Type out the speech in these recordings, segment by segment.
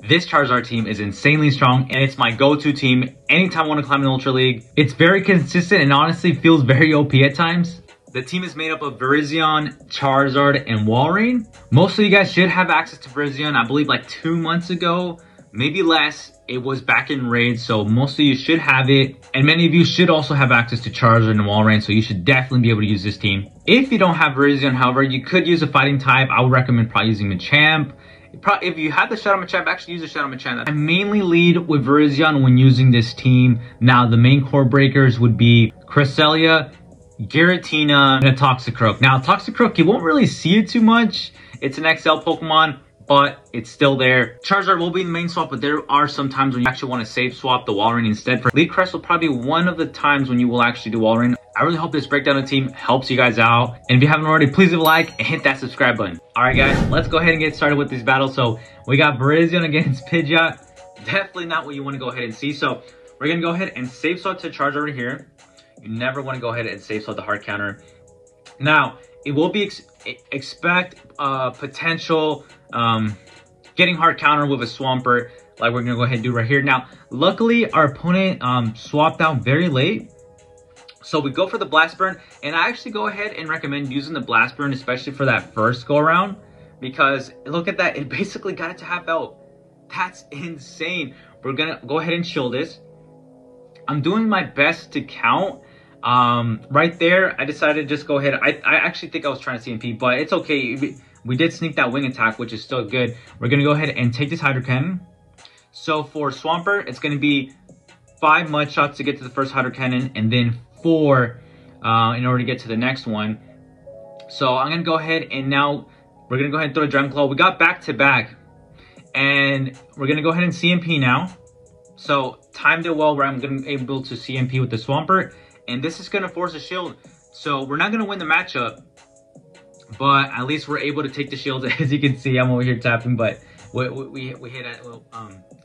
This Charizard team is insanely strong and it's my go-to team anytime I want to climb an Ultra League. It's very consistent and honestly feels very OP at times. The team is made up of Virizion, Charizard, and Walrein. Most of you guys should have access to Virizion. I believe like 2 months ago, maybe less. It was back in raid, so most of you should have it. And many of you should also have access to Charizard and Walrein, so you should definitely be able to use this team. If you don't have Virizion, however, you could use a fighting type. I would recommend probably using Machamp. If you have the Shadow Machamp, actually use the Shadow Machamp. I mainly lead with Virizion when using this team. Now, the main core breakers would be Cresselia, Giratina, and a Toxicroak. Now, Toxicroak, you won't really see it too much. It's an XL Pokemon, but it's still there. Charizard will be the main swap, but there are some times when you actually want to save swap the Walrein instead. For Lead Crest will probably be one of the times when you will actually do Walrein. I really hope this breakdown of the team helps you guys out. And if you haven't already, please leave a like and hit that subscribe button. All right, guys, let's go ahead and get started with this battle. So we got Virizion against Pidgeot. Definitely not what you want to go ahead and see. So we're going to go ahead and save swap to Charizard right here. You never want to go ahead and save swap the hard counter. Now, it will be expect potential getting hard counter with a Swampert, like we're going to go ahead and do right here. Now, luckily, our opponent swapped out very late. So we go for the Blast Burn, and I actually go ahead and recommend using the Blast Burn, especially for that first go around, because look at that, it basically got it to half health. That's insane. We're going to go ahead and shield this. I'm doing my best to count. Right there, I decided to just go ahead. I actually think I was trying to CMP, but it's okay. We did sneak that wing attack, which is still good. We're going to go ahead and take this Hydro Cannon. So for Swampert, it's going to be 5 mud shots to get to the first Hydro Cannon, and then 4 in order to get to the next one. So I'm going to go ahead and now we're going to go ahead and throw a Dragon Claw. We got back to back, and we're going to go ahead and CMP now. So timed it well where I'm going to be able to CMP with the Swampert, and this is going to force a shield. So we're not going to win the matchup, but at least we're able to take the shield. As you can see, I'm over here tapping, but we hit at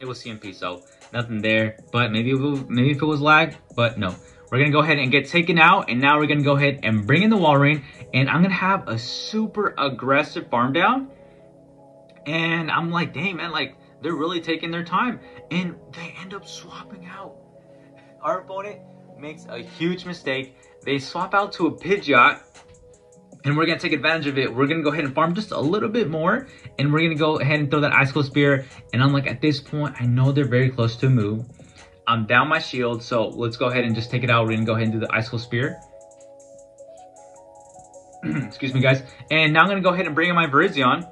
it was CMP, so nothing there. But maybe if it was lag, but no. We're going to go ahead and get taken out, and now we're going to go ahead and bring in the Walrein, and I'm going to have a super aggressive farm down. And I'm like, dang, man, like, they're really taking their time, and they end up swapping out. Our opponent makes a huge mistake. They swap out to a Pidgeot, and we're going to take advantage of it. We're going to go ahead and farm just a little bit more, and we're going to go ahead and throw that Icicle Spear. And I'm like, at this point, I know they're very close to a move. I'm down my shield, so let's go ahead and just take it out. We're going to go ahead and do the Icicle Spear. Excuse me, guys. And now I'm going to go ahead and bring in my Virizion.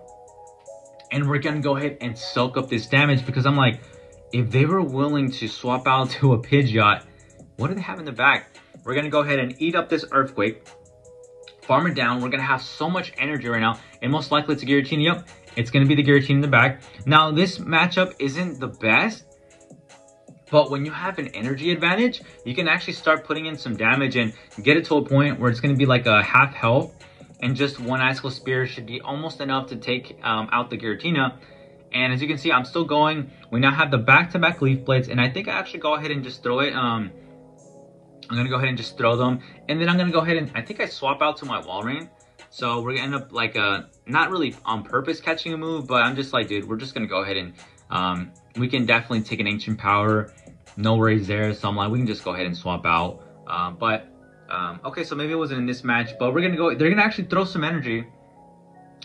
And we're going to go ahead and soak up this damage, because I'm like, if they were willing to swap out to a Pidgeot, what do they have in the back? We're going to go ahead and eat up this Earthquake. Farm it down. We're going to have so much energy right now. And most likely it's a Giratina. Yep, it's going to be the Giratina in the back. Now, this matchup isn't the best, but when you have an energy advantage, you can actually start putting in some damage and get it to a point where it's going to be like a half health. And just one Icicle Spear should be almost enough to take out the Giratina. And as you can see, I'm still going. We now have the back-to-back Leaf Blades. And I think I actually go ahead and just throw it. I'm going to go ahead and just throw them. And then I'm going to go ahead and I think I swap out to my Walrein. So we're going to end up like not really on purpose catching a move. But I'm just like, dude, we're just going to go ahead and we can definitely take an Ancient Power. No worries there. So I'm like, we can just go ahead and swap out. Okay, so maybe it wasn't in this match, but we're gonna go. They're gonna actually throw some energy.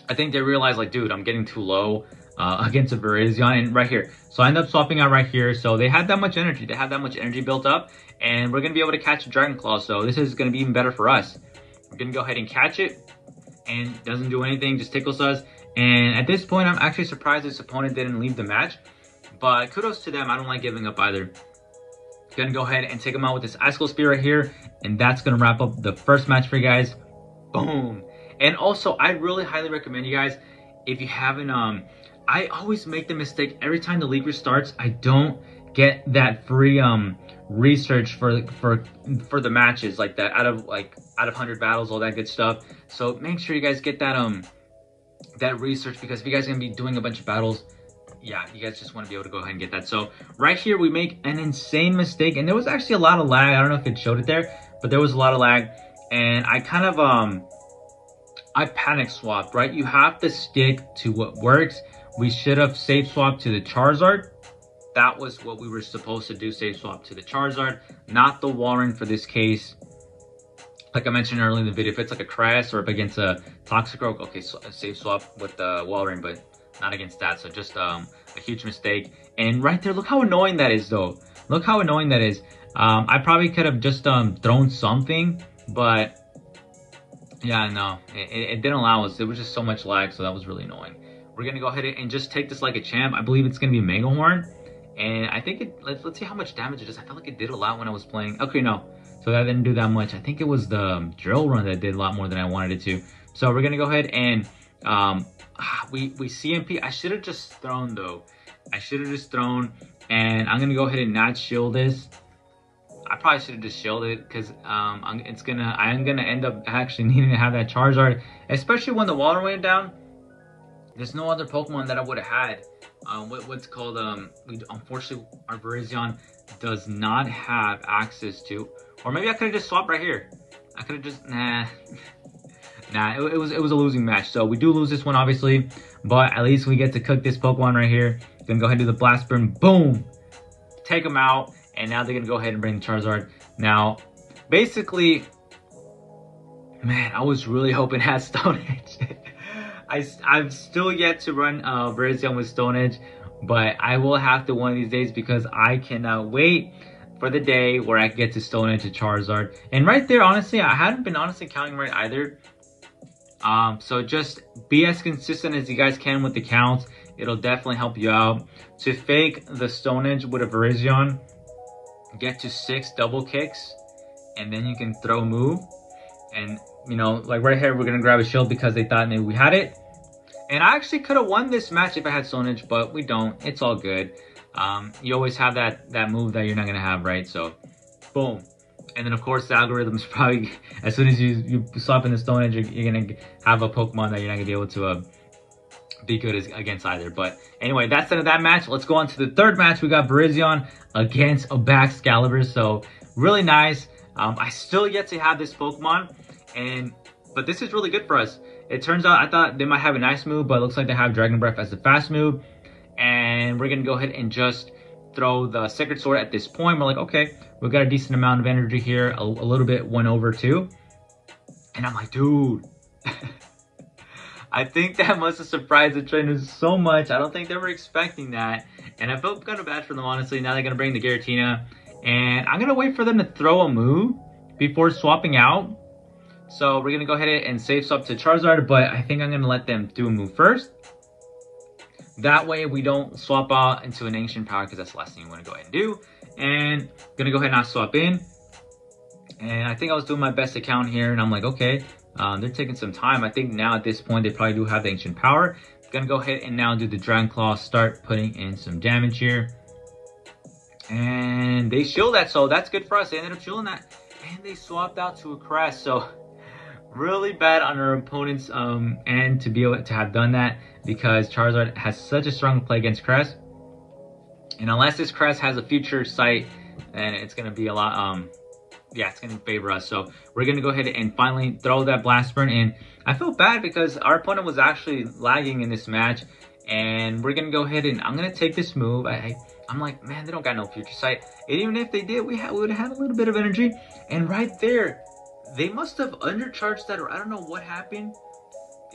I think they realize, like, dude, I'm getting too low against a Virizion, and right here. So I end up swapping out right here. So they had that much energy. They had that much energy built up, and we're gonna be able to catch a Dragon Claw. So this is gonna be even better for us. We're gonna go ahead and catch it, and it doesn't do anything, just tickles us. And at this point, I'm actually surprised this opponent didn't leave the match, but kudos to them. I don't like giving up either. Gonna go ahead and take them out with this Icicle Spear right here, and that's gonna wrap up the first match for you guys. Boom. And also, I really highly recommend you guys, if you haven't, I always make the mistake every time the league restarts, I don't get that free research for the matches, like that out of 100 battles, all that good stuff. So make sure you guys get that that research, because if you guys are gonna be doing a bunch of battles, yeah, you guys just want to be able to go ahead and get that. So right here, we make an insane mistake, and there was actually a lot of lag. I don't know if it showed it there, but there was a lot of lag, and I kind of I panic swapped, right? You have to stick to what works. we should have safe swapped to the Charizard. That was what we were supposed to do, safe swap to the Charizard, not the Walrein for this case. Like I mentioned earlier in the video, if it's like a Crest or if against a Toxicroak, okay, so a safe swap with the Walrein, but not against that. So just a huge mistake. And right there, look how annoying that is though. Look how annoying that is. I probably could have just thrown something, but yeah, no, it didn't allow us. It was just so much lag, so that was really annoying. We're gonna go ahead and just take this like a champ. I believe it's gonna be Mega Horn, and I think let's see how much damage it does. I felt like it did a lot when I was playing. Okay, no, so that didn't do that much. I think it was the drill run that did a lot more than I wanted it to. So we're gonna go ahead and we CMP. I should have just thrown though. I should have just thrown, and I'm gonna go ahead and not shield this. I probably should have just shielded because I am gonna end up actually needing to have that Charizard, especially when the water went down. There's no other Pokemon that I would have had. What's called unfortunately our Virizion does not have access to, or maybe I could have just swapped right here. I could have just nah. It was a losing match. So we do lose this one obviously, but at least we get to cook this Pokemon right here. Gonna go ahead and do the Blast Burn, boom, take them out. And now they're gonna go ahead and bring the Charizard. Now, basically, man, I was really hoping it had Stone Edge. I've still yet to run Virizion with Stone Edge, but I will have to one of these days because I cannot wait for the day where I get to Stone Edge a Charizard. And right there, honestly, I hadn't been honestly counting right either. So just be as consistent as you guys can with the counts. It'll definitely help you out. To fake the Stone Edge with a Virizion, get to 6 double kicks, and then you can throw a move. And you know, like right here, we're gonna grab a shield because they thought maybe we had it. And I actually could have won this match if I had Stone Edge, but we don't. It's all good. You always have that move that you're not gonna have, right? So, boom. And then of course the algorithm's probably, as soon as you swap in the Stone Edge, you're gonna have a Pokemon that you're not gonna be able to be good against either. But anyway, that's the end of that match. Let's go on to the third match. We got Virizion against a Baxcalibur. So really nice. I still yet to have this Pokemon, but this is really good for us. It turns out I thought they might have a nice move, but it looks like they have Dragon Breath as the fast move. And we're gonna go ahead and just throw the Sacred Sword at this point. We're like, okay, we've got a decent amount of energy here. A little bit went over too. And I'm like, dude, I think that must have surprised the trainers so much. I don't think they were expecting that. And I felt kind of bad for them, honestly. Now they're going to bring the Giratina. And I'm going to wait for them to throw a move before swapping out. So we're going to go ahead and safe swap to Charizard. But I think I'm going to let them do a move first. That way we don't swap out into an Ancient Power, because that's the last thing you want to go ahead and do. And I'm going to go ahead and not swap in. And I think I was doing my best account here. And I'm like, okay. They're taking some time. I think now at this point they probably do have the Ancient Power. Gonna go ahead and now do the Dragon Claw, start putting in some damage here. And they shield that, so that's good for us. They ended up shielding that. And they swapped out to a Crest. So really bad on our opponent's end to be able to have done that, because Charizard has such a strong play against Crest. And unless this Crest has a future sight, then it's gonna be a lot yeah, it's going to favor us. So we're going to go ahead and finally throw that Blast Burn in. I feel bad because our opponent was actually lagging in this match. And we're going to go ahead and I'm going to take this move. I'm like, man, they don't got no future sight. And even if they did, we would have had a little bit of energy. And right there, they must have undercharged that, or I don't know what happened.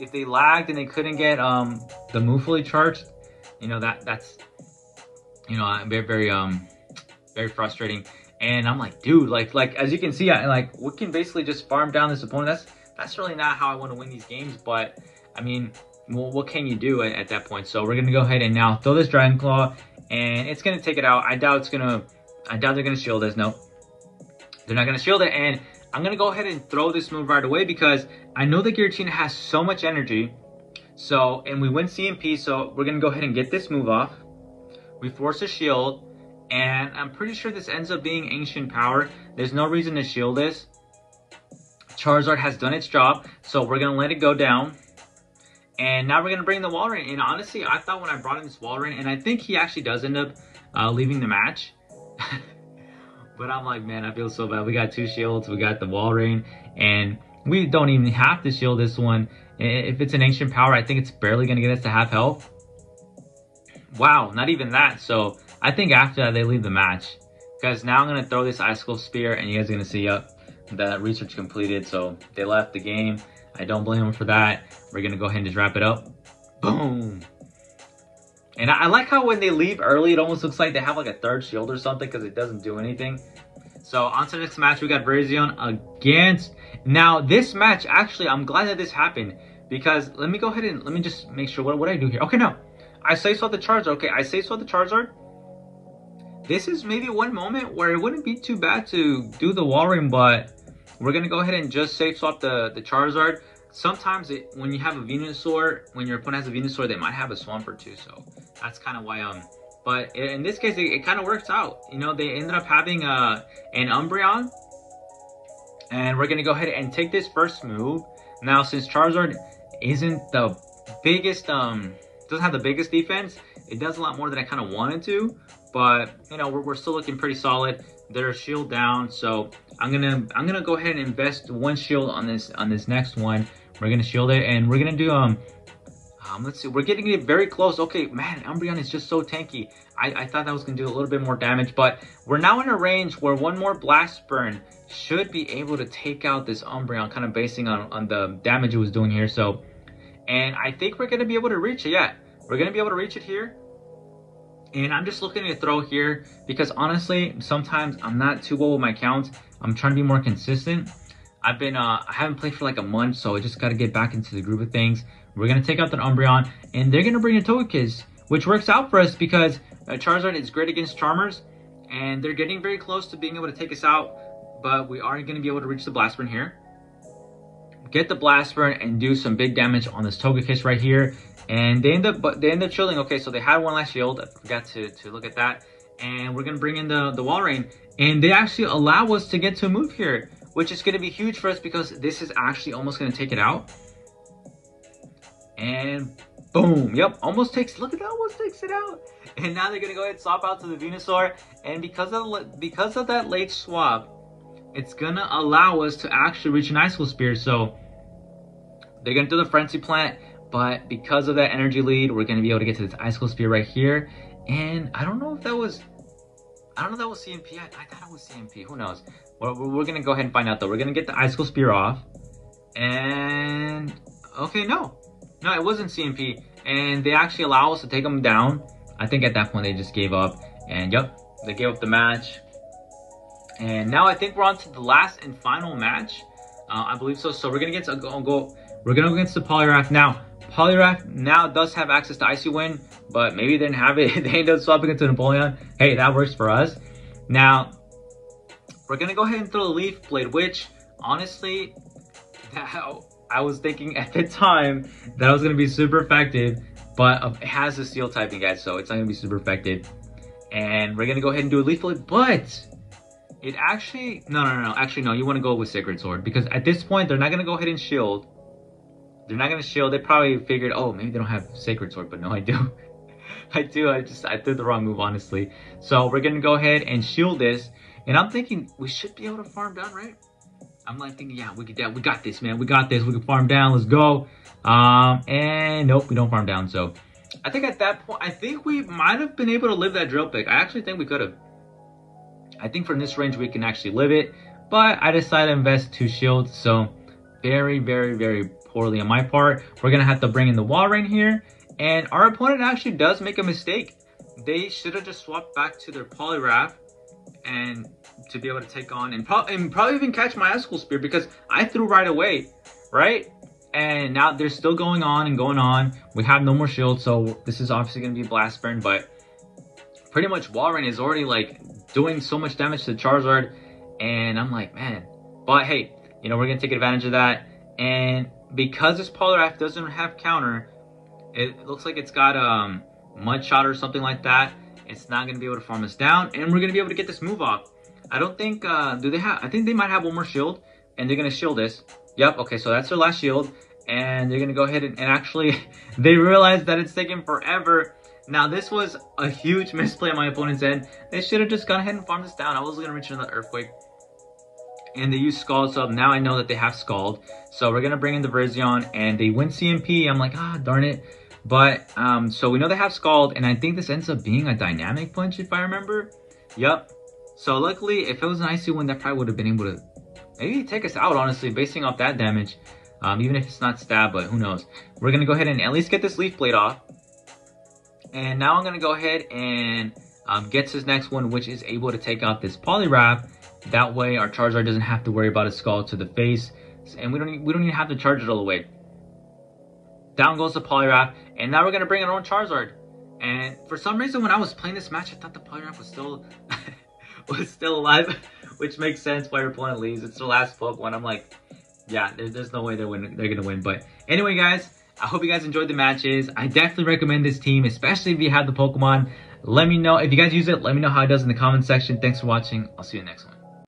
If they lagged and they couldn't get the move fully charged, you know, that's, you know, very frustrating. And I'm like, dude, like as you can see, we can basically just farm down this opponent. That's really not how I want to win these games. But I mean, well, what can you do at that point? So we're gonna go ahead and now throw this Dragon Claw, and it's gonna take it out. I doubt they're gonna shield us. No, they're not gonna shield it. And I'm gonna go ahead and throw this move right away because I know the Giratina has so much energy. So, and we win CMP, so we're gonna go ahead and get this move off. We force a shield. And I'm pretty sure this ends up being Ancient Power. There's no reason to shield this. Charizard has done its job, so we're going to let it go down. And now we're going to bring the Walrein. And honestly, I thought when I brought in this Walrein, and I think he actually does end up leaving the match. But I'm like, man, I feel so bad. We got 2 shields. We got the Walrein. And we don't even have to shield this one. If it's an Ancient Power, I think it's barely going to get us to half health. Wow, not even that. So I think after that, they leave the match. Because now I'm going to throw this Icicle Spear, and you guys are going to see, the research completed. So they left the game. I don't blame them for that. We're going to go ahead and just wrap it up. Boom. And I like how when they leave early, it almost looks like they have like a third shield or something because it doesn't do anything. So on to the next match, we got Virizion against... Now this match, actually, I'm glad that this happened because let me go ahead and let me just make sure what I do here. Okay, no. I safe swap the Charizard. Okay, I safe swap the Charizard. This is maybe one moment where it wouldn't be too bad to do the wall ring, but we're going to go ahead and just safe swap the Charizard. Sometimes when you have a Venusaur, when your opponent has a Venusaur, they might have a Swampert too. So that's kind of why, but in this case, it kind of works out. You know, they ended up having an Umbreon. And we're going to go ahead and take this first move. Now, since Charizard isn't the biggest, doesn't have the biggest defense, it does a lot more than I kind of wanted to. But, you know, we're still looking pretty solid. They're shield down. So I'm gonna go ahead and invest one shield on this next one. We're gonna shield it, and we're gonna do let's see, we're getting it very close. Okay, man, Umbreon is just so tanky. I thought that was gonna do a little bit more damage, but we're now in a range where one more Blast Burn should be able to take out this Umbreon, kind of basing on the damage it was doing here. So, and I think we're gonna be able to reach it. Yeah, we're gonna be able to reach it here. And I'm just looking to throw here because honestly, sometimes I'm not too well with my counts. I'm trying to be more consistent. I haven't played for like a month, so I just got to get back into the groove of things. We're going to take out that Umbreon, and they're going to bring a Togekiss, which works out for us because Charizard is great against Charmers, and they're getting very close to being able to take us out, but we are going to be able to reach the Blast Burn here. Get the Blast Burn and do some big damage on this Togekiss right here. And they end up chilling. Okay, so they had one last shield. I forgot to look at that. And we're going to bring in the Wall Rain. And they actually allow us to get to a move here, which is going to be huge for us because this is actually almost going to take it out. And boom. Yep, almost takes, look at that, almost takes it out. And now they're going to go ahead and swap out to the Venusaur. And because of that late swap, it's going to allow us to actually reach an Icicle Spear. So they're going to do the Frenzy Plant. But because of that energy lead, we're going to be able to get to this Icicle Spear right here. And I don't know if that was... I don't know if that was CMP. I thought it was CMP. Who knows? We're going to go ahead and find out, though. We're going to get the Icicle Spear off. And... okay, no. No, it wasn't CMP. And they actually allow us to take them down. I think at that point, they just gave up. And, yep, they gave up the match. And now I think we're on to the last and final match. I believe so. So we're going to get to we're going to go against the Poliwrath now. Poliwrath now does have access to Icy Wind, but maybe they didn't have it. They ended up swapping it to Napoleon. Hey, that works for us. Now, we're going to go ahead and throw the Leaf Blade, which, honestly, I was thinking at the time that it was going to be super effective, but it has a Steel typing, guys, so it's not going to be super effective. And we're going to go ahead and do a Leaf Blade, but it actually... No. Actually, no, you want to go with Sacred Sword, because at this point, they're not going to go ahead and shield. They're not going to shield. They probably figured, oh, maybe they don't have Sacred Sword, but no, I do. I do. I did the wrong move, honestly. So we're going to go ahead and shield this. And I'm thinking we should be able to farm down, right? I'm like thinking, yeah, we got this, man. We got this. We can farm down. Let's go. And nope, we don't farm down. So I think at that point, I think we might have been able to live that Drill Pick. I actually think we could have. I think from this range, we can actually live it. But I decided to invest 2 shields. So very, very, very poorly on my part. We're going to have to bring in the Wall Rain here. And our opponent actually does make a mistake. They should have just swapped back to their Poliwrath and to be able to take on and probably even catch my Icicle Spear because I threw right away, right? And now they're still going on and going on. We have no more shield, so this is obviously going to be Blast Burn, but pretty much Wall Rain is already like doing so much damage to Charizard. And I'm like, man, but hey, you know, we're going to take advantage of that. And because this Poliwrath doesn't have counter, it looks like it's got Mud Shot or something like that. It's not going to be able to farm us down, and we're going to be able to get this move off. I don't think, do they have, I think they might have one more shield, and they're going to shield this. Yep, okay, so that's their last shield, and they're going to go ahead and actually, they realized that it's taking forever. Now, this was a huge misplay on my opponent's end. They should have just gone ahead and farmed this down. I was going to reach another Earthquake. And they use Scald, so now I know that they have Scald. So we're going to bring in the Virizion, and they win CMP. I'm like, ah, darn it. But, so we know they have Scald, and I think this ends up being a dynamic punch, if I remember. Yep. So luckily, if it was an Icy one, that probably would have been able to maybe take us out, honestly, basing off that damage. Even if it's not stab, but who knows. We're going to go ahead and at least get this Leaf Blade off. And now I'm going to go ahead and get to his next one, which is able to take out this Poliwrath. That way, our Charizard doesn't have to worry about his Scald to the face. And we don't even have to charge it all the way. Down goes the Poliwrath, and now we're gonna bring our own Charizard. And for some reason, when I was playing this match, I thought the Poliwrath was still alive, which makes sense why your opponent leaves. It's the last Pokemon. I'm like, yeah, there's no way they're gonna win. But anyway, guys, I hope you guys enjoyed the matches. I definitely recommend this team, especially if you have the Pokemon. Let me know if you guys use it. Let me know how it does in the comment section. Thanks for watching. I'll see you in the next one.